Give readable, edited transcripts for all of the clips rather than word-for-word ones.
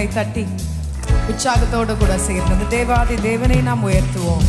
கரங்களை தட்டி உற்சாகத்தோடு கூட சேர்ந்து தேவாதி தேவனை நாம் உயர்த்துவோம்.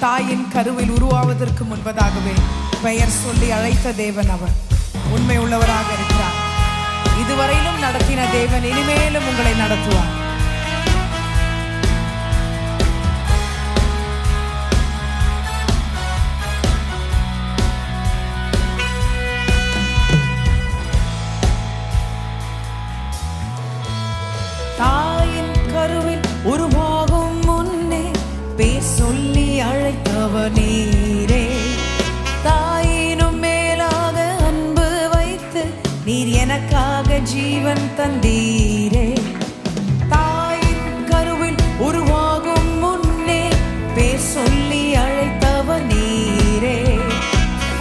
தாயின் கருவில் உருவாவதற்கு முன்பதாகவே பெயர் சொல்லி அழைத்த தேவன் அவர் உண்மை உள்ளவராக இருக்கிறார். இதுவரையிலும் நடத்தின தேவன் இனிமேலும் உங்களை நடத்துவார். தாயின் கருவில் உருவாகும் முன்னே பேர் சொல்லி அழைத்தவர் நீரே. தாயினும் மேலாக அன்பு வைத்து நீர் எனக்காக ஜீவன் தந்தீரே. தாயின் கருவில் உருவாகும் முன்னே பேர் சொல்லி அழைத்தவர் நீரே.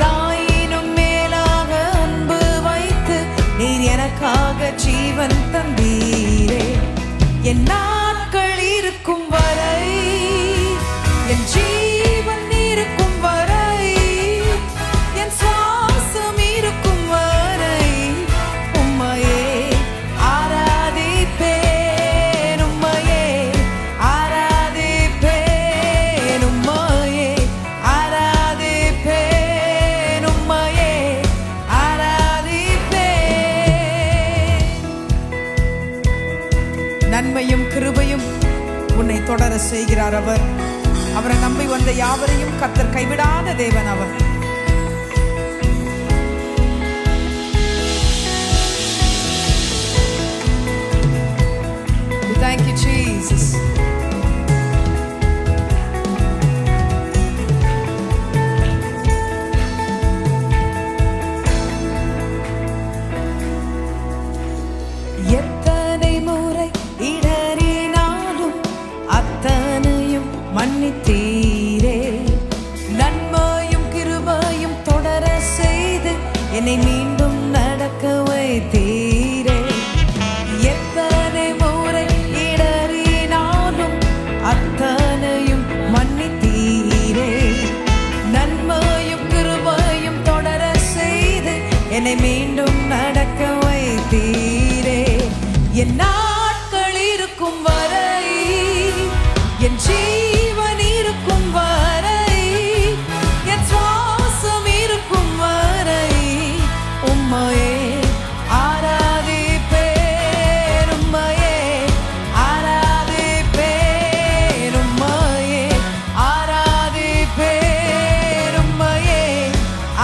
தாயினும் மேலாக அன்பு வைத்து நீர் எனக்காக ஜீவன் தந்தீரே. என் நாட்கள் இருக்கும் வரை, என் ஜீவன் இருக்கும் வரை, என் சுவாசம் இருக்கும் வரை உம்மையே ஆராதிப்பேன், உம்மையே ஆராதிப்பேன், உம்மையே ஆராதிப்பேன், உம்மையே ஆராதிப்பேன். நன்மையும் கிருபையும் உன்னை தொடர செய்கிறார் அவர். அவரை நம்பி வந்த யாவரையும் கர்த்தர் கைவிடாத தேவன் அவர். Thank you, Jesus. எத்தனை முறை இடறினாலும் அத்தனையும் மன்னித்தீரே. நன்மையும் கிருபையும் தொடர செய்து என்னை மீண்டும் நடக்க வைத்தீரே. எத்தனை முறை இடறினாலும் அத்தனையும் மன்னித்தீரே. நன்மையும் கிருபையும் தொடர செய்து என்னை மீண்டும் நடக்க வைத்தீரே. என் நாட்கள் இருக்கும் வரை, என் ஜீவன் இருக்கும் வரை, என் சுவாசம் இருக்கும் வரை உம்மையே ஆராதிப்பேன், உம்மையே ஆராதிப்பேன், உம்மையே ஆராதிப்பேன், உம்மையே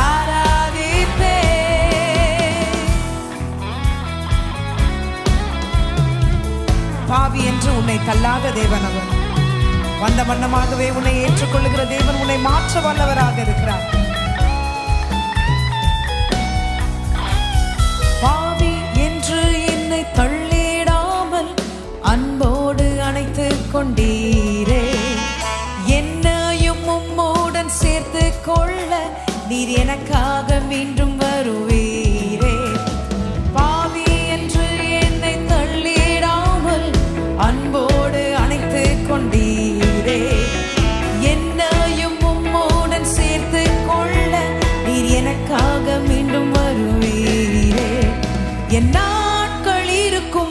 ஆராதிப்பேன். பாவி என்று உன்னை தள்ளாத தேவன் அவர். வந்த வண்ணமாகவே உன்னை ஏற்றுக்கொள்ளுகிற தேவன் உன்னை மாற்ற வல்லவராக இருக்கிறார். பாவி என்று என்னை தள்ளிடாமல் அன்போடு அணைத்துக் கொண்டீரே. என்னையும் உம்மோடன் சேர்த்து கொள்ள நீர் எனக்காக மீண்டும் வருவீரே. பாவி என்று என்னை தள்ளிடாமல் அன்போடு அணைத்துக் கொண்டீரே. என்னையும் உம்மோடன் சேர்த்து கொள்ள நீர் எனக்காக மீண்டும் வருவீரே. என் நாட்கள் இருக்கும்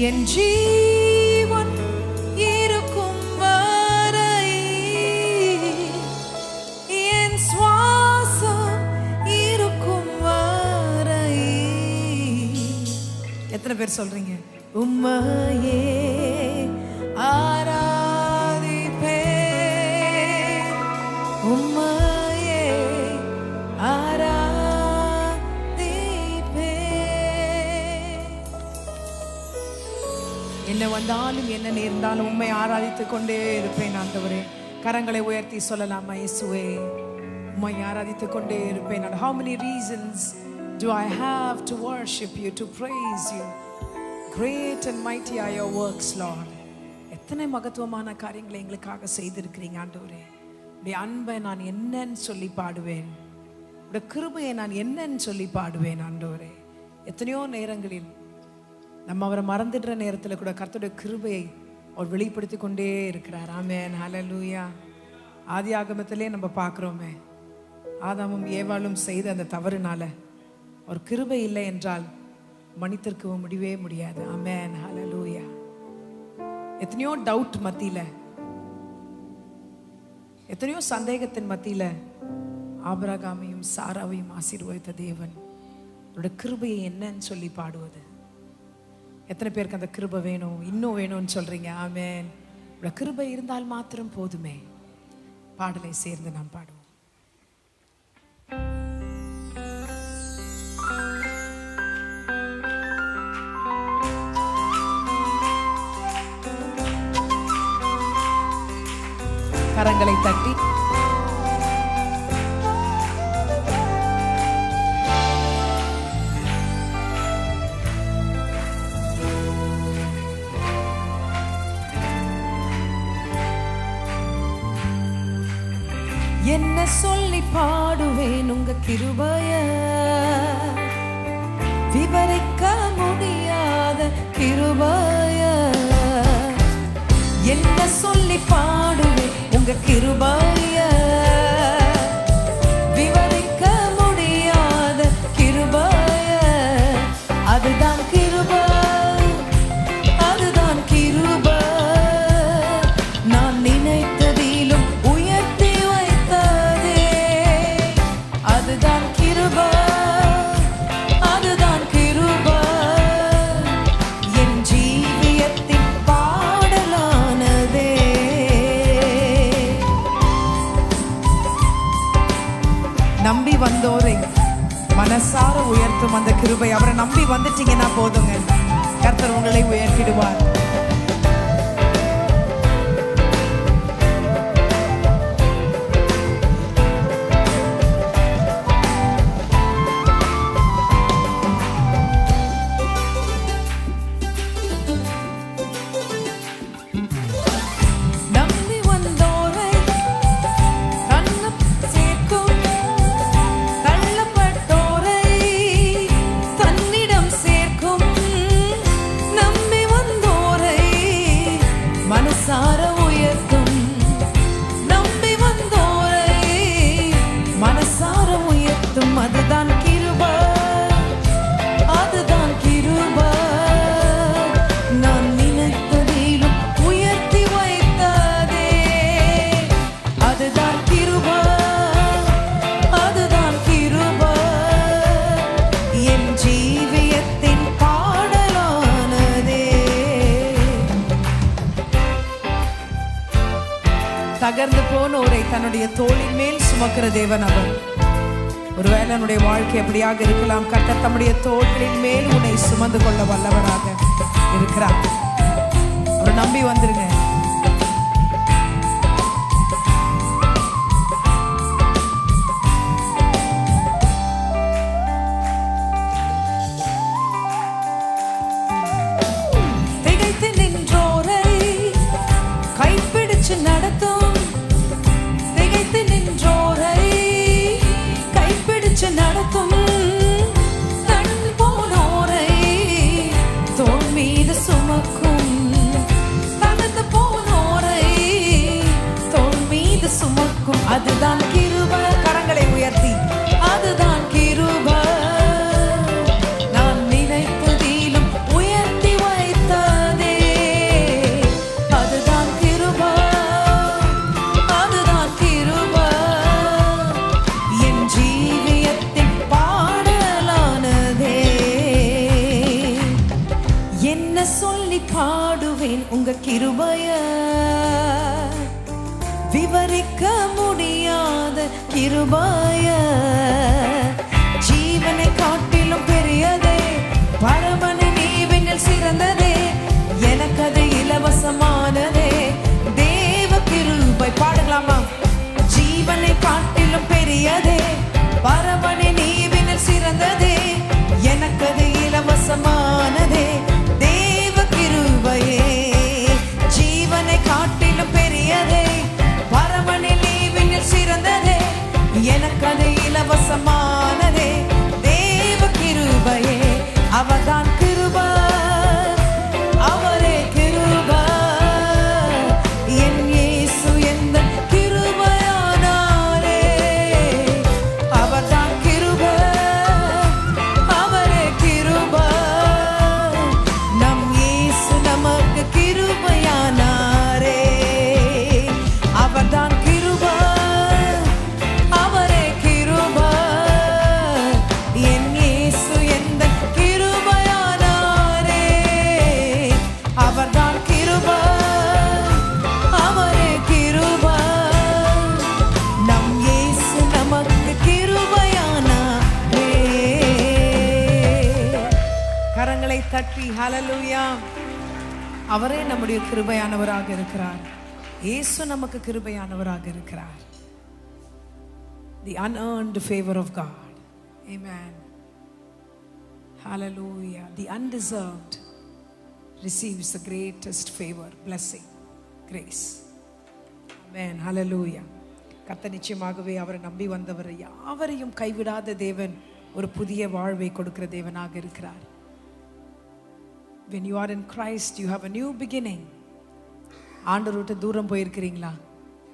என் ஜீவன் இருக்கும் வரை, என் சுவாசம் இருக்கும் வரை. எத்தனை பேர் சொல்றீங்க? உம்மையே ஆராதிப்பேன், உம்மையே ஆராதிப்பேன். என்ன வந்தாலும் என்ன நேர்ந்தாலும் உம்மை ஆராதித்துக் கொண்டே இருப்பேன் ஆண்டவரே. கரங்களை உயர்த்தி சொல்லலாமா? இயேசுவே உம்மை ஆராதித்துக் கொண்டே இருப்பேன். How many reasons do I have to worship you, to praise you? Great and mighty are your works, Lord. எத்தனை மகத்துவமான காரியங்களை எங்களுக்காக செய்திருக்கிறீங்க ஆண்டவரே. உடைய அன்பை நான் என்னன்னு சொல்லி பாடுவேன், உடைய கிருபையை நான் என்னன்னு சொல்லி பாடுவேன் ஆண்டவரே. எத்தனையோ நேரங்களில் நம்ம அவரை மறந்துடுற நேரத்தில் கூட கர்த்தருடைய கிருபையை அவர் வெளிப்படுத்தி கொண்டே இருக்கிறார். ஆமென், ஹல்லேலூயா. ஆதி ஆகமத்திலே நம்ம பார்க்குறோமே, ஆதாமும் ஏவாளும் செய்த அந்த தவறுனால ஒரு கிருபை இல்லை என்றால் மனிதர்க்கு முடியவே முடியாது. ஆமென், ஹல்லேலூயா. எத்தனையோ டவுட் மத்தியில, எத்தனையோ சந்தேகத்தின் மத்தியில ஆபிரகாமையும் சாராவையும் ஆசீர்வதித்த தேவன் அவருடைய கிருபையை என்னன்னு சொல்லி பாடுவது. எத்தனை பேருக்கு அந்த கிருபை வேணும், இன்னும் வேணும்னு சொல்றீங்க? ஆமென். அவருடைய கிருபை இருந்தால் மாத்திரம் போதுமே. பாடலை சேர்ந்து நாம் பாடுவோம். கரங்களை தட்டி என்ன சொல்லி பாடுவேன் உங்க கிருபைய, விவரிக்க முடியாத கிருபைய. என்ன சொல்லி பாடுவேன் உங்க கிருபைய, விவரிக்க முடியாத கிருபைய. அதுதான் கிருபை, அதுதான் கிருபை. நான் நினைத்ததிலும் உயர்த்தி வைத்ததே, அதுதான் கிருபை, அதுதான் கிருபை. என் ஜீவியத்தின் பாடலானதே. நம்பி வந்தோரை மனசார உயர்த்தும் அந்த கிருபை. அவரை நம்பி வந்துட்டீங்கன்னா போதுங்க, கர்த்தர் உங்களை உயர்த்திடுவார். அதுதான் கிருபை, அதுதான் கிருபை. நான் நினைத்ததிலும் உயர்த்தி வைத்ததே, அதுதான் கிருபை, அதுதான் கிருபை. என் ஜீவியத்தின் பாடலானதே. தகர்ந்து போனோரை தன்னுடைய தோளின் மேல் சுமக்கிற தேவன் அவர். ஒருவேளை என்னுடைய வாழ்க்கை எப்படியாக இருக்கலாம், கர்த்தர் தம்முடைய தோள்களின் மேல் உன்னை சுமந்து கொள்ள வல்லவராக இருக்கிறார். அவரை நம்பி வந்துருங்க. திகைத்து நின்றோரை கைப்பிடிச்சு நடத்தும், திகைத்து நின்றோரை நடத்தும், தன் போனோரை தோள் மீது சுமக்கும், தனது உங்க கிருபைய விவரிக்க முடியாத கிருபைய ஜீவனை காட்டிலும் பெரியதே பரமனை நீவினில் சிறந்ததே எனக்கு அது இலவசமானதே தேவ கிருபை பாடலாமா ஜீவனை காட்டிலும் பெரியதே பரமனை நீவினில் சிறந்ததே எனக்கு அது இலவசமானதே தேவ கிருபையே ஜீவனை காட்டிலும் பெரியதே பரமனை நீவினில் சிறந்ததே எனக்கு அது இலவசமானதே தேவ கிருபையே அவர்தான் கிருபை அவரே கிருபை என் இயேசு எந்த கிருபையானாரே அவர்தான் கிருபை அவரே கிருபை நம் இயேசு நமக்கு கிருபையானாரே அவர்தான் கிருபை அவரே கிருபை என் இயேசு எந்த கிருபையானாரே அவர்தான் கிருபை அவரே கிருபை நம் இயேசு நமக்கு கிருபையானாரே கரங்களை தட்டி ஹல்லேலூயா அவரே நம்முடைய கிருபையானவராக இருக்கிறார் இயேசு நமக்கு கிருபையானவராக இருக்கிறார் the unearned favor of God amen hallelujah the undeserved receives the greatest favor blessing grace amen hallelujah கர்த்தர் நிச்சயமாகவே அவரை நம்பி வந்தவர் யாவரையும் கைவிடாத தேவன் ஒரு புதிய வாழ்வை கொடுக்கிற தேவனாக இருக்கிறார் when you are in Christ you have a new beginning ஆண்டவரை விட்டு தூரம் போயிருக்கிறீங்களா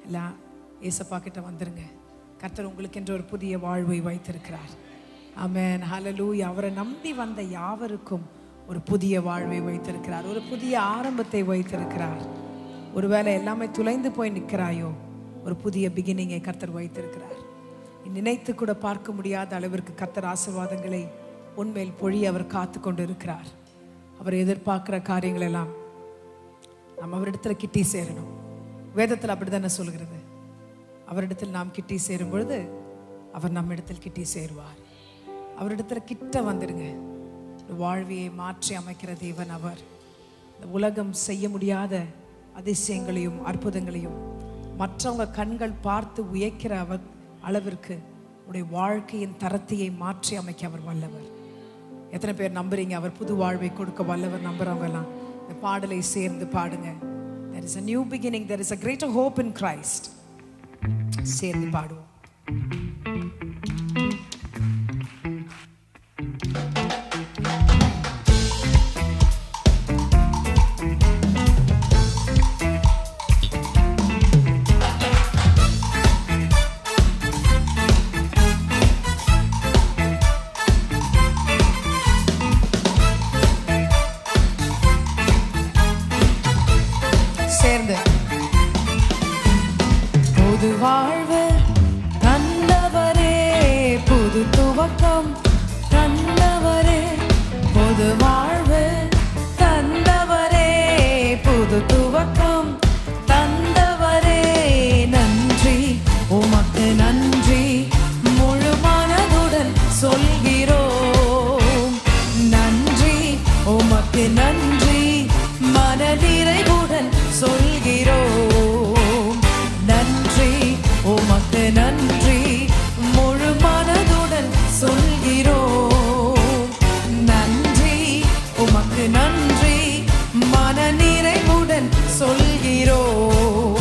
இல்ல ஏசப்பா கிட்ட வந்துருங்க கர்த்தர் உங்களுக்கு என்று ஒரு புதிய வாழ்வை வைத்திருக்கிறார் ஆமென் ஹல்லேலூயா அவரை நம்பி வந்த யாவருக்கும் ஒரு புதிய வாழ்வை வைத்திருக்கிறார் ஒரு புதிய ஆரம்பத்தை வைத்திருக்கிறார் ஒருவேளை எல்லாமே துளைந்து போய் நிற்கிறாயோ ஒரு புதிய பிகினிங்கை கர்த்தர் வைத்திருக்கிறார் நினைத்து கூட பார்க்க முடியாத அளவிற்கு கர்த்தர் ஆசீர்வாதங்களை உன்மேல் பொழிய அவர் காத்து கொண்டு இருக்கிறார் அவர் எதிர்பார்க்கிற காரியங்கள் எல்லாம் நம்ம அவரிடத்துல கிட்டி சேரணும் வேதத்தில் அப்படித்தானே சொல்கிறது அவரிடத்தில் நாம் கிட்டி சேரும் பொழுது அவர் நம்ம இடத்தில் கிட்டி சேருவார் அவரிடத்துல கிட்ட வந்துடுங்க வாழ்வியை மாற்றி அமைக்கிற தேவன் அவர் இந்த உலகம் செய்ய முடியாத அதிசயங்களையும் அற்புதங்களையும் மற்றவங்க கண்கள் பார்த்து உயர்க்கிற அவர் அளவிற்கு உடைய வாழ்க்கையின் தரத்தையை மாற்றி அமைக்க அவர் வல்லவர் எத்தனை பேர் நம்புறீங்க அவர் புது வாழ்வை கொடுக்க வல்லவர் நம்புறவங்க எல்லாம் இந்த பாடலை சேர்ந்து பாடுங்க there is a new beginning there is a greater hope in Christ சேர்ந்து பாடுவோம் புது வாழ்வு தந்தவரே புது துவக்கம் தந்தவரே புது வாழ்வு தந்தவரே புது துவக்கம் தந்தவரே நன்றி உமக்கு நன்றி முழு மனதுடன் சொல்கிறோம் நன்றி உமக்கு நன்றி மனநிறைவுடன் சொல்கிறோம் நன்றி உமக்கு நன்றி முழு மனதுடன் சொல்கிறோம் நன்றி உமக்கு நன்றி மனநிறைவுடன் சொல்கிறோம்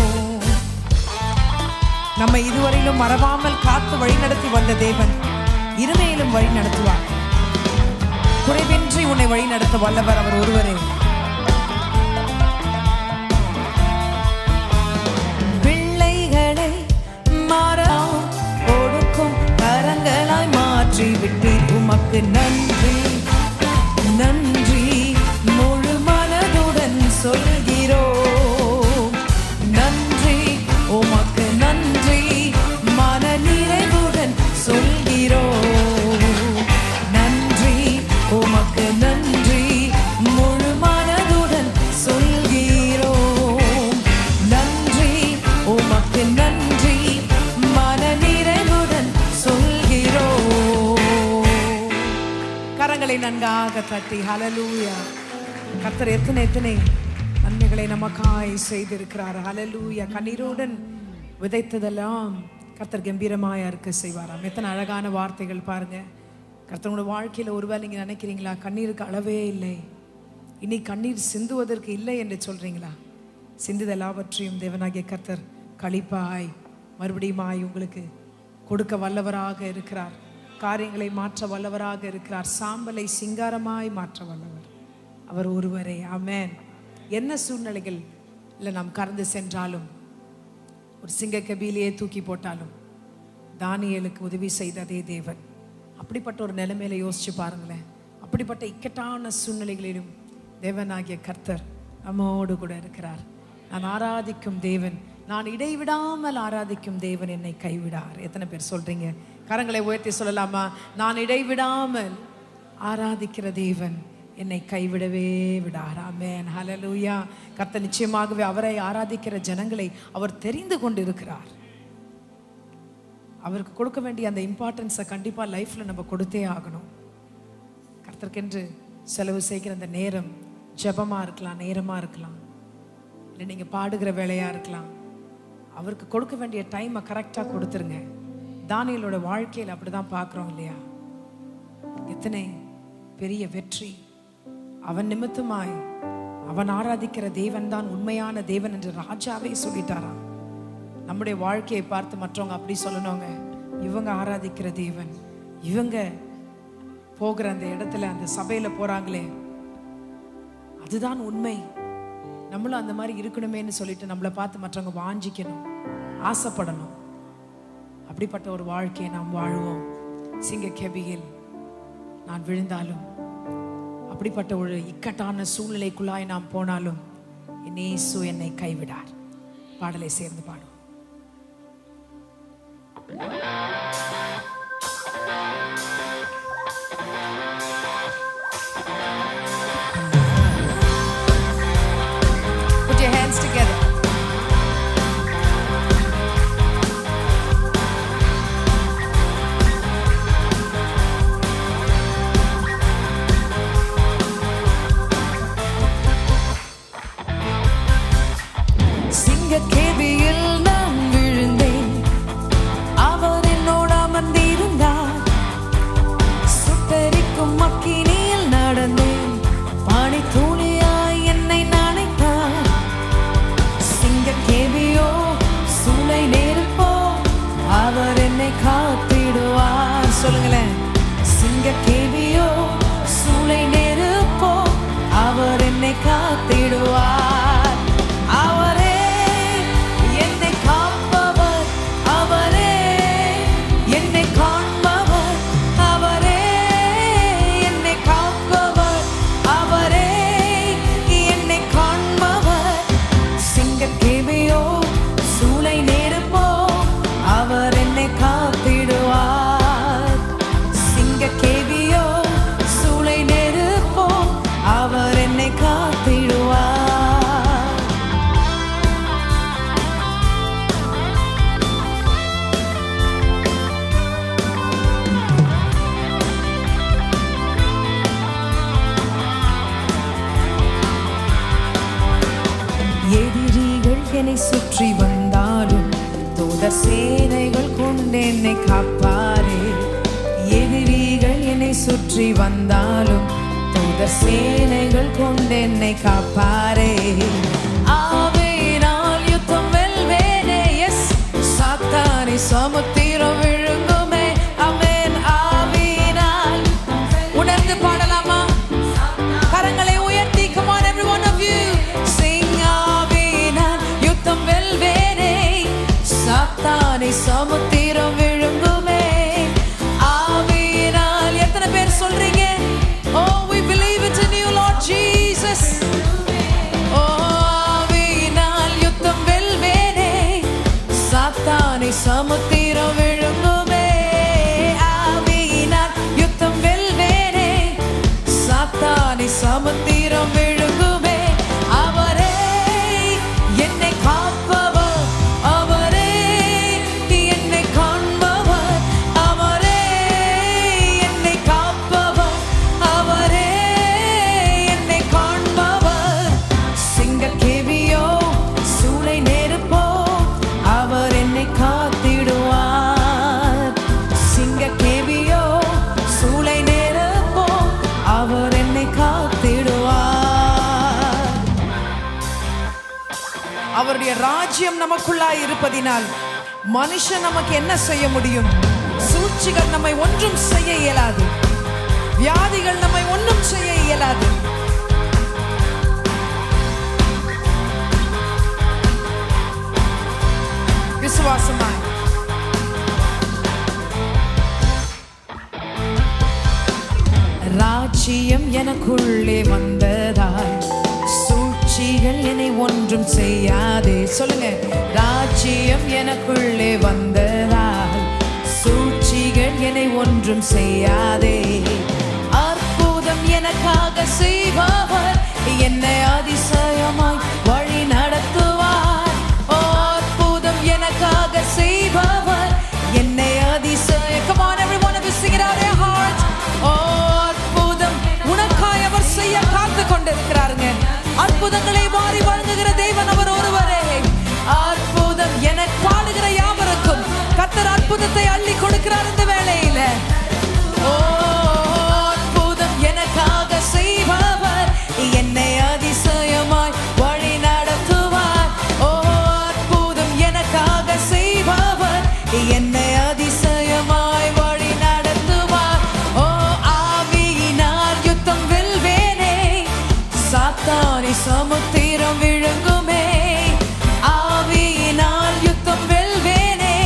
நம்மை இதுவரையிலும் மறவாமல் காத்து வழிநடத்தி வந்த தேவன் இனிமேலும் வழி நடத்துவார் குறைவின்றி உன்னை வழி நடத்த வல்லவர் அவர் ஒருவரே விட்டு உமக்கு நன்றி நன்றி முழு மனதுடன் சொல்கிறோம் நன்றி உமக்கு நன்றி மன நிறைவுடன் சொல்கிறோம் நன்றி உமக்கு நன்றி முழு மனதுடன் சொல்கிறோம் ஜோராக தட்டி ஹல்லேலூயா. கர்த்தர் எத்தனை நன்மைகளை நமக்காய் செய்திருக்கிறார். ஹல்லேலூயா. கண்ணீருடன் விதைத்ததெல்லாம் கர்த்தர் கம்பீரமாய் அறுக்க செய்வாராம். எத்தனை அழகான வார்த்தைகள் பாருங்க. கர்த்தரோட வாழ்க்கையில் ஒருவேளை நீங்கள் நினைக்கிறீங்களா, கண்ணீருக்கு அளவே இல்லை, இனி கண்ணீர் சிந்துவதற்கு இல்லை என்று சொல்றீங்களா? சிந்துத எல்லாவற்றையும் தேவனாகிய கர்த்தர் களிப்பாய் மறுபடியுமாய் உங்களுக்கு கொடுக்க வல்லவராக இருக்கிறார். காரியங்களை மாற்ற வல்லவராக இருக்கிறார். சாம்பலை சிங்காரமாய் மாற்ற வல்லவர் அவர் ஒருவரே. ஆமென். என்ன சூழ்நிலைகள் இல்லை நாம் கடந்து சென்றாலும், ஒரு சிங்க கபிலையே தூக்கி போட்டாலும் தானியேலுக்கு உதவி செய்த அதே தேவன். அப்படிப்பட்ட ஒரு நிலைமையில யோசிச்சு பாருங்களேன். அப்படிப்பட்ட இக்கட்டான சூழ்நிலைகளிலும் தேவனாகிய கர்த்தர் நம்மோடு கூட இருக்கிறார். நான் ஆராதிக்கும் தேவன், நான் இடைவிடாமல் ஆராதிக்கும் தேவன் என்னை கைவிடார். எத்தனை பேர் சொல்றீங்க? கரங்களை உயர்த்தி சொல்லலாமா? நான் இடைவிடாமல் ஆராதிக்கிற தேவன் என்னை கைவிடவே விடார். ஆமென். ஹல்லேலூயா. கர்த்தர் நிச்சயமாகவே அவரை ஆராதிக்கிற ஜனங்களை அவர் தெரிந்து கொண்டிருக்கிறார். அவருக்கு கொடுக்க வேண்டிய அந்த இம்பார்ட்டன்ஸை கண்டிப்பாக லைஃப்பில் நம்ம கொடுத்தே ஆகணும். கர்த்தருக்கென்று செலவு செய்கிற அந்த நேரம் ஜெபமாக இருக்கலாம், நேரமாக இருக்கலாம், இல்லை நீங்கள் பாடுகிற வேலையாக இருக்கலாம். அவருக்கு கொடுக்க வேண்டிய டைமை கரெக்டாக கொடுத்துருங்க. தானியேலோட வாழ்க்கையில் அப்படி தான் பார்க்குறோம் இல்லையா? எத்தனை பெரிய வெற்றி! அவன் நிமித்தமாய் அவன் ஆராதிக்கிற தேவன் தான் உண்மையான தேவன் என்று ராஜாவே சொல்லிட்டாராம். நம்முடைய வாழ்க்கையை பார்த்து மற்றவங்க அப்படி சொல்லணுங்க, இவங்க ஆராதிக்கிற தேவன், இவங்க போகிற அந்த இடத்துல அந்த சபையில் போகிறாங்களே அதுதான் உண்மை, நம்மளும் அந்த மாதிரி இருக்கணுமேன்னு சொல்லிட்டு நம்மளை பார்த்து மற்றவங்க வாஞ்சிக்கணும், ஆசைப்படணும். அப்படிப்பட்ட ஒரு வாழ்க்கையை நாம் வாழ்வோம். சிங்க கெபியில் நான் விழுந்தாலும், அப்படிப்பட்ட ஒரு இக்கட்டான சூழ்நிலைக்குள்ளாய் நாம் போனாலும் என் இயேசு என்னை கைவிடார். பாடலை சேர்ந்து பாடும். Put your hands together. கேபியில் நான் விழுந்தேன், அவர் என்னோடு அமர்ந்திருந்தார். சுட்டெரிக்கும் அக்கினியில் நடந்தேன், பானை தூளியாய் என்னை நனைத்தார். சிங்க கேபியோ சூளை நெருப்போ அவர் என்னை காத்திடுவார். சொல்லுங்களேன். சிங்க கேபியோ சூளை நெருப்போ அவர் என்னை காத்திடுவார். என்னை சுற்றி வந்தாலும் தூதர் சேனைகள் கொண்டு என்னை காப்பாரே. எதிரிகள் என்னை சுற்றி வந்தாலும் தூதர் சேனைகள் கொண்டு என்னை காப்பாரே. ஆவியினால் யுத்தம் வெல்வேனே. எஸ், சாத்தானை சமுத்திரம் விழுங்குமே. ஆமென். ஆவியினால் உணர்ந்து பாடலாமா? கரங்களை உயர்த்தி. Come on, every one of you sing. சாத்தானை சமுத்திரம் விழுங்குமே. ஆவியினால் எத்தனை பேர் சொல்றீங்க? Oh, we believe it in you, Lord Jesus. Oh, ஆவியினால் யுத்தம் வெல்வேனே. சாத்தானை சமுத்திரம் விழுங்குமே. ஆவியினால் யுத்தம் வெல்வேனே. சாத்தானை சமுத்திரம் விழுங்குமே. அவரே என்னை காப்பவர், அவரே அவருடைய ராஜ்யம் நமக்குள்ளாய் இருப்பதினால் மனுஷன் நமக்கு என்ன செய்ய முடியும்? சூழ்ச்சிகள் நம்மை ஒன்றும் செய்ய இயலாது. வியாதிகள் நம்மை ஒன்றும் செய்ய இயலாது. விசுவாசமாய் ராஜ்யம் எனக்குள்ளே வந்ததால் சூழ்ச்சிகள் என்னை ஒன்றும் செய்யாதே. சொல்லுங்க, ராஜ்யம் எனக்குள்ளே வந்ததால் சூழ்ச்சிகள் என்னை ஒன்றும் செய்யாதே. அற்புதம் எனக்காக செய்பவர் என்னை அதிசயமாய் வழி நடத்துவார். அற்புதம் எனக்காக செய்பவர் என்னை அதிசய. Come on everyone, let us sing it out of your heart. அற்புதம் உனக்காய் அவர் செய்ய காத்து கொண்டிருக்கிறாருங்க. அற்புதங்களை வாரி வழங்குகிற தேவன் அவர் ஒருவரே. அற்புதம் என பாடுகிற யாவருக்கும் கர்த்தர் அற்புதத்தை அள்ளி கொடுக்கிறார் இந்த வேளையில. அற்புதம் எனக்காக செய்பவர் என்னை அதிசயமாய் வழி நடத்துவார். அற்புதம் எனக்காக செய்பவர் என்னை அதிசயமாய் வழி நடத்துவார். ஆவியினால் யுத்தம் வெல்வேனே, சாத்தானை சமுத்திரம் விழுங்குமே. ஆவியினால் யுத்தம் வெல்வேனே,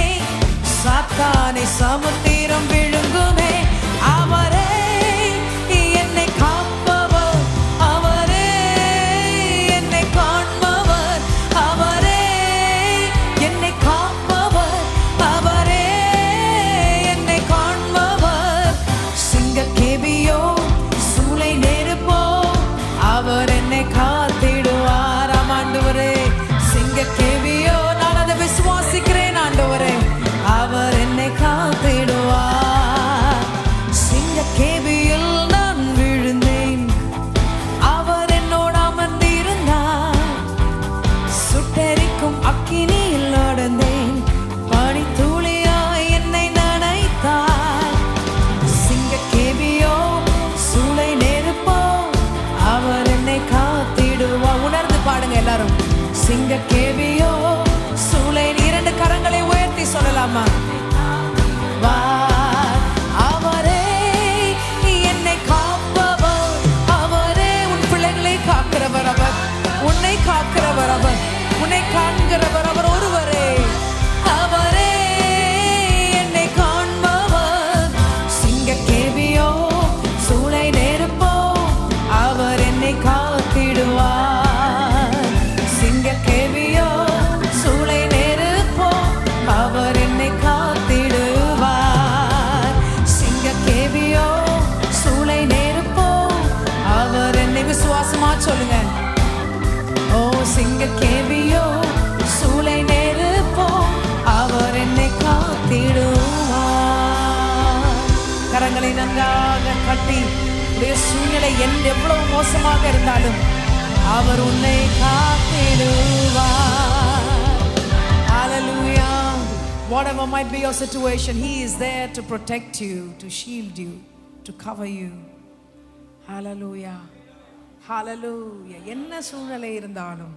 சாத்தானை சமுத்திரம் விழுங்குமே. அவரே என்னை காப்பவர், அவரே என்னை காண்பவர், அவரே என்னை காப்பவர், அவரே என்னை காண்பவர். சிங்கக்கேபியோ சூளை நெருப்போ அவர் என்னை காத்திடுவார். ஆண்டவரே, சிங்கக்கேபியோ நான் அதை விசுவாசிக்கிறேன் ஆண்டவரே, அவர் என்னை காத்திடுவார். சிங்கக்கேபியில் நான் விழுந்தேன், அவர் என்னோடு அமர்ந்திருந்தார். சுட்டெரிக்கும் அக்கினியில் நடந்தேன், பனித்துளியாய் என்னை நனைத்தார். சிங்கக்கேபியோ சூளை நெருப்போ அவர் என்னை காத்திடுவார். உணர்ந்து பாடுங்க எல்லாரும். சிங்கக்கேபியோ சூளை. இரண்டு கரங்களை உயர்த்தி சொல்லலாமா? அவரே என்னை காப்பவர், அவரே உன் பிள்ளைகளை காக்கிறவர், அவர் உன்னை காக்கிறவர், அவர் உன்னை காண்கிறவர், அவர் ஒருவரே. அவரே என்னை காண்பவர். சிங்கக்கேபியோ சூளை நெருப்போ அவர் என்னை காத்திடுவார். சிங்கக்கேபியோ சூளை நெருப்போ அவர் என்னை காத்திடுவார். சிங்கக்கேபியோ சூளை நெருப்போ அவர் என்னை. விசுவாசமா சொல்லுங்க. ஓ சிங்கக்கேபியோ சூளை நெருப்போ அவர் என்னை காத்திடுவார். கரங்களை நன்றாக கட்டி உடைய சூழ்நிலை எவ்வளவு மோசமாக இருந்தாலும் அவர் உன்னை காத்திடுவார். Hallelujah. Whatever might be your situation, he is there to protect you, to shield you, to cover you. Hallelujah. Hallelujah. என்ன சூழ்நிலை இருந்தாலும்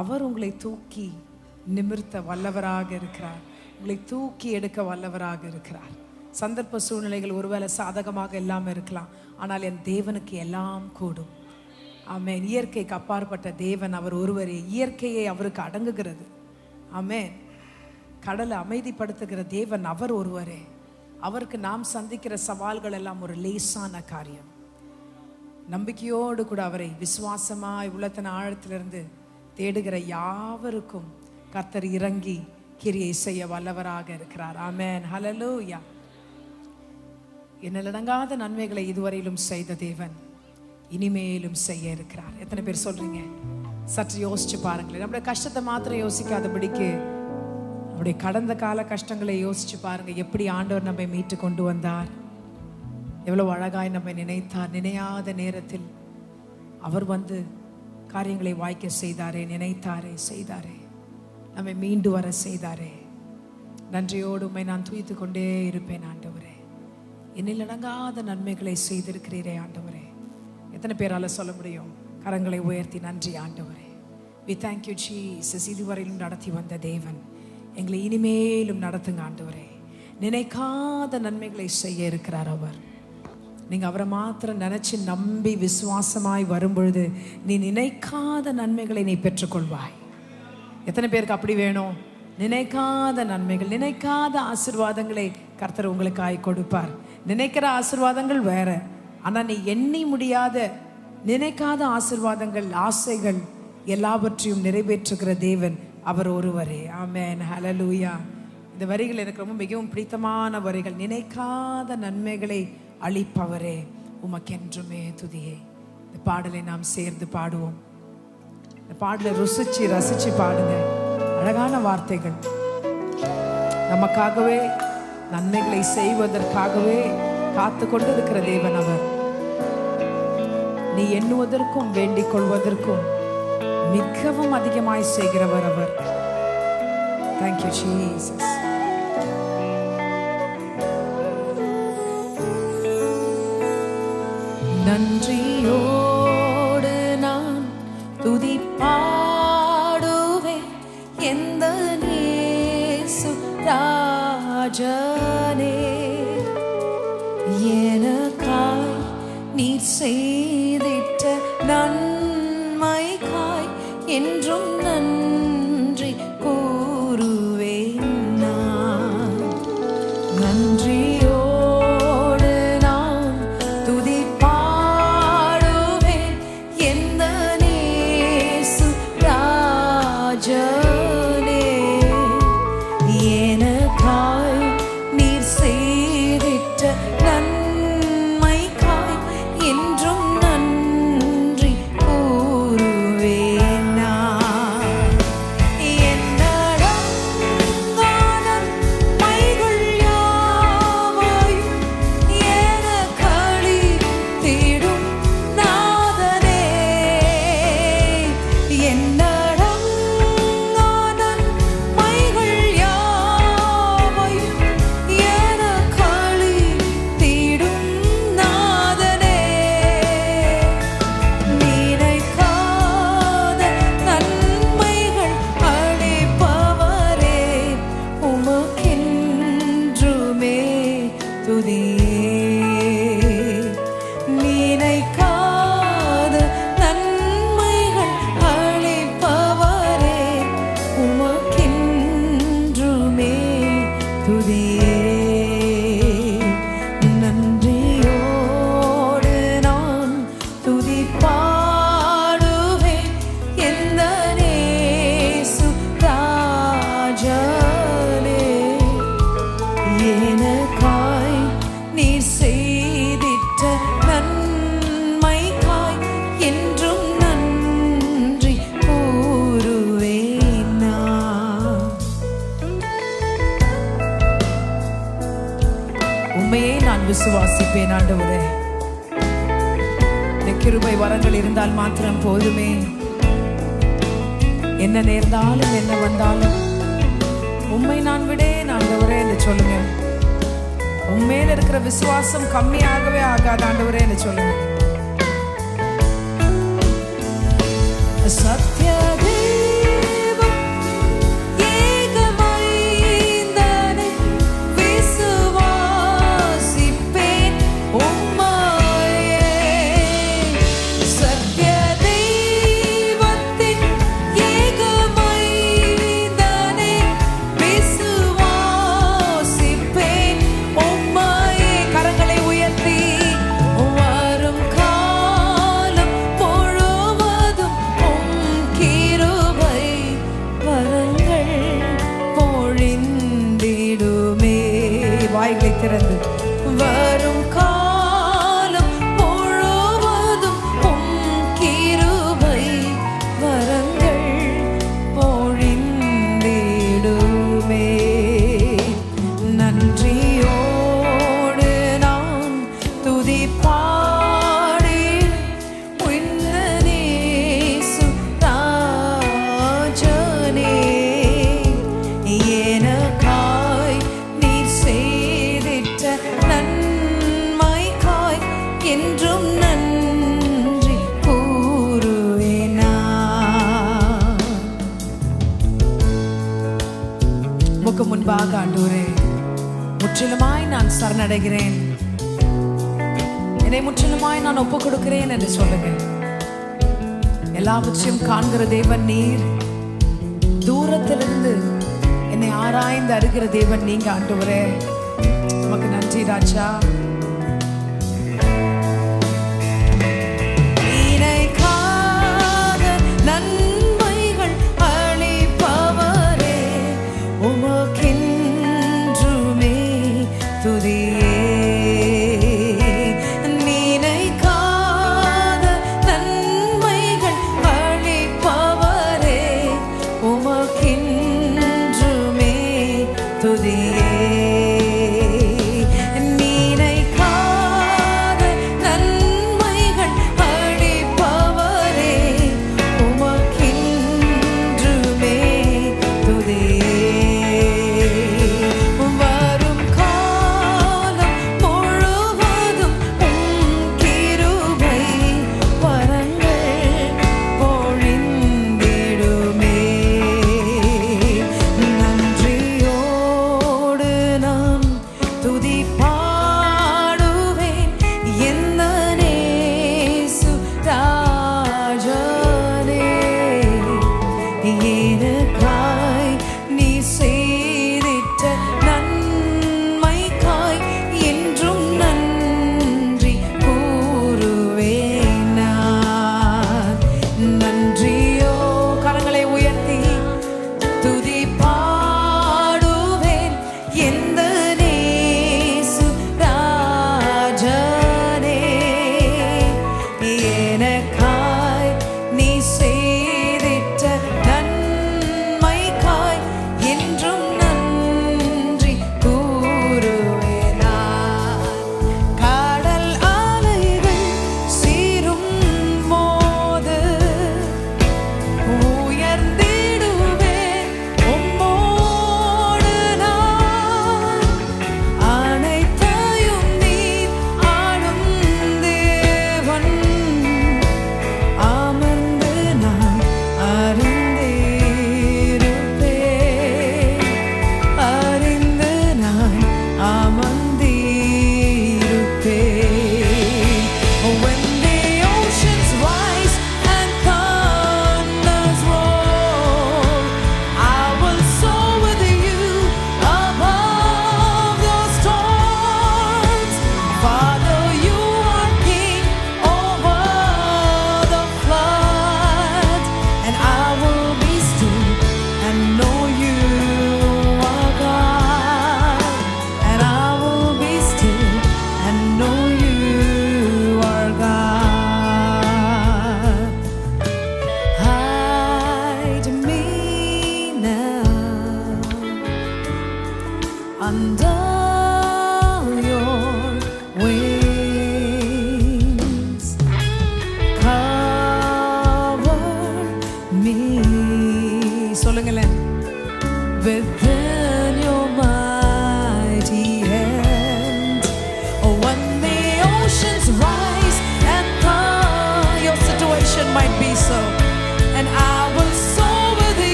அவர் உங்களை தூக்கி நிமிர்த்த வல்லவராக இருக்கிறார். உங்களை தூக்கி எடுக்க வல்லவராக இருக்கிறார். சந்தர்ப்ப சூழ்நிலைகள் ஒருவேளை சாதகமாக இல்லாமல் இருக்கலாம், ஆனால் என் தேவனுக்கு எல்லாம் கூடும். ஆமென். இயற்கைக்கு அப்பாற்பட்ட தேவன் அவர் ஒருவரே. இயற்கையை அவருக்கு அடங்குகிறது. ஆமென். கடலை அமைதிப்படுத்துகிற தேவன் அவர் ஒருவரே. அவருக்கு நாம் சந்திக்கிற சவால்கள் எல்லாம் ஒரு லேசான காரியம். நம்பிக்கையோடு கூட அவரை விசுவாசமாய் உள்ளத்தின் ஆழத்திலிருந்து தேடுகிற யாவருக்கும் கர்த்தர் இறங்கி கிரியை செய்ய வல்லவராக இருக்கிறார். ஆமென். ஹல்லேலூயா. எண்ணிலடங்காத நன்மைகளை இதுவரையிலும் செய்த தேவன் இனிமேலும் செய்ய இருக்கிறார். எத்தனை பேர் சொல்றீங்க? சற்று யோசிச்சு பாருங்களேன். நம்முடைய கஷ்டத்தை மாத்திரம் யோசிக்காதபடிக்கு நம்முடைய கடந்த கால கஷ்டங்களை யோசிச்சு பாருங்க. எப்படி ஆண்டவர் நம்மை மீட்டு கொண்டு வந்தார், எவ்வளவு அழகாய் நம்மை நினைத்தார். நினையாத நேரத்தில் அவர் வந்து காரியங்களை வாய்க்க செய்தாரே, நினைத்தாரே, செய்தாரே, நம்மை மீண்டு வர செய்தாரே. நன்றியோடு உம்மை நான் துதித்து கொண்டே இருப்பேன் ஆண்டவரே. என்னில் அடங்காத நன்மைகளை செய்திருக்கிறீரே ஆண்டவரே. எத்தனை பேரால சொல்ல முடியும்? கரங்களை உயர்த்தி நன்றி ஆண்டவரே, We thank you Jesus. இதுவரையிலும் நடத்தி வந்த தேவன் எங்களை இனிமேலும் நடத்துங்க ஆண்டவரே. நினைக்காத நன்மைகளை செய்ய இருக்கிறார் அவர். நீங்க அவரை மாத்திரம் நினைச்சு நம்பி விசுவாசமாய் வரும்பொழுது நீ நினைக்காத நன்மைகளை நீ பெற்றுக்கொள்வாய். எத்தனை பேருக்கு அப்படி வேணும்? நினைக்காத நன்மைகள், நினைக்காத ஆசீர்வாதங்களை கர்த்தர் உங்களுக்காய் கொடுப்பார். நினைக்கிற ஆசீர்வாதங்கள் வேற, ஆனா நீ எண்ணி முடியாத நினைக்காத ஆசீர்வாதங்கள், ஆசைகள் எல்லாவற்றையும் நிறைவேற்றுகிற தேவன் அவர் ஒருவரே. ஆமென், ஹல்லேலூயா. இந்த வரிகள் எனக்கு ரொம்ப மிகவும் பிடித்தமான வரிகள். நினைக்காத நன்மைகளை அளிப்பவரே உமக்கென்றுமே துதியே. இந்த பாடலை நாம் சேர்ந்து பாடுவோம். இந்த பாடலை ருசிச்சு ரசிச்சு பாடுங்க. அழகான வார்த்தைகள். நமக்காகவே நன்மைகளை செய்வதற்காகவே காத்து கொண்டு இருக்கிற தேவன் அவர். நீ எண்ணுவதற்கும் வேண்டிக் கொள்வதற்கும் மிகவும் அதிகமாய் செய்கிறவர் அவர். Thank you Jesus. நன்றியோடு நான் துதி பாடுவேன் எந்த இயேசு ராஜனே. எனக்காய் நீர் செய்திட்ட நன்மைக்காய் என்றும் நன்றி கூறுவேன் நான். நன்றியோடு நான் துதி பாடுவேன் எந்த இயேசு ராஜனே. எனக்காய் நீர் செய்திட்ட நன்மைக்காய் என்றும் நன்றி கூறுவேன் நான். என்னடங்கான மைகள் யாவையும் எனக்களித்திடும் நாதனே. என்னடங்கான மைகள் யாவையும் எனக்களித்திடும் நாதனே. நினைக்காத நன்மைகள் அளிப்பவரே உமக்கென்றுமே துதியே. நினைக்காத நன்மைகள் அளிப்பவரே உமக்கென்றுமே துதியே. நன்றியோடு நான் துதி பாடுவேன் எந்த இயேசு ராஜனே. எனக்காய் நீர் செய்திட்ட நன்மைக்காய் என்றும் நன்றி கூறுவேன் நான். உம்மையே நான் விசுவாசிப்பேன் ஆண்டவரே. இந்த கிருபை வரங்கள் இருந்தால் மாத்திரம் போதுமே. என்ன நேர்ந்தாலும் என்ன வந்தாலும் உம்மை நான் விடேன் ஆண்டவரே என்று சொல்லுங்க. உண்மையில இருக்கிற விசுவாசம் கம்மியாகவே ஆகாது ஆண்டவரே என்று சொல்லுங்க. சத்ய தேவம் ஏகமைந்தனை விசுவாசிப்பேன் உம்மையே. சத்ய தெய்வத்தின் ஏகமைந்தனை விசுவாசிப்பேன் உம்மையே. கரங்களை உயர்த்தி வரும் காலம் முழுவதும் உம் சரணடைகிறேன், என்னை முற்றிலுமாய் நான் ஒப்புக் கொடுக்கிறேன் என்று சொல்லுங்க. எல்லாவற்றையும் காண்கிற தேவன் நீர், தூரத்திலிருந்து என்னை ஆராய்ந்து அறிகிற தேவன் நீங்க ஆண்டவரே. உமக்கு நன்றி ராஜா. நன்மைகள் அளிப்பவரே, உமக்கென்றுமே துதியே. நினைக்காத நன்மைகள் அளிப்பவரே, உமக்கென்றுமே துதியே. நினைக்காத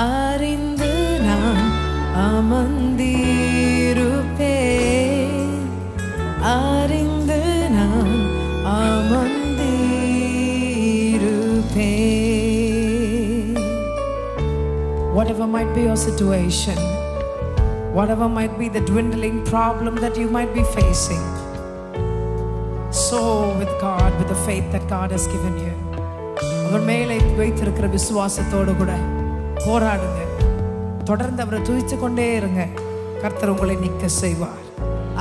அறிந்து நான் அமர்ந்திருப்பேன், அறிந்து நான் அமர்ந்திருப்பேன். Whatever might be your situation, whatever might be the dwindling problem that you might be facing, soar with God, with the faith that God has given you. அவர் மேலே வைத்திருக்கிற விசுவாசத்தோடு கூட போராடுங்க. தொடர்ந்து அவரை துதித்து கொண்டே இருங்க. கர்த்தர் உங்களை நிற்க செய்வார்,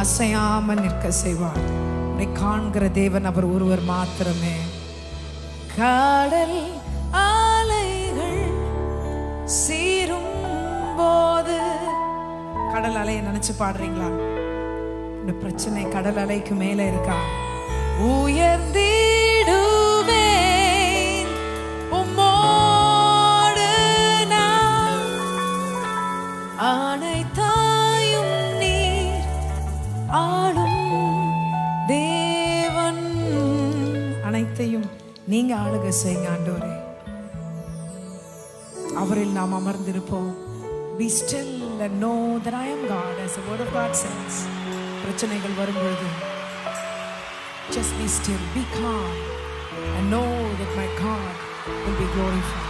அசையாம நிற்க செய்வார். உன்னை காண்கிற தேவன் அவர் ஒருவர் மாத்திரமே. கடல் அலைகள் சீரும் போது, கடல் அலையை நினைச்சு பாடுறீங்களா? இந்த பிரச்சனை கடல் அலைக்கு மேல இருக்கா? உயர்ந்திடுவேன் உம்மோடு நான், அனைத்தாயும் நீர் ஆளும் தேவன். அனைத்தையும் நீங்க ஆளுக செய்யுங்க ஆண்டவரே. அவரில் நாம் அமர்ந்திருப்போம். Be still and know that I am God, as the word of God says. பிரச்சனைகள் வரும்பொழுது just be still, be calm and know that my God will be glorified.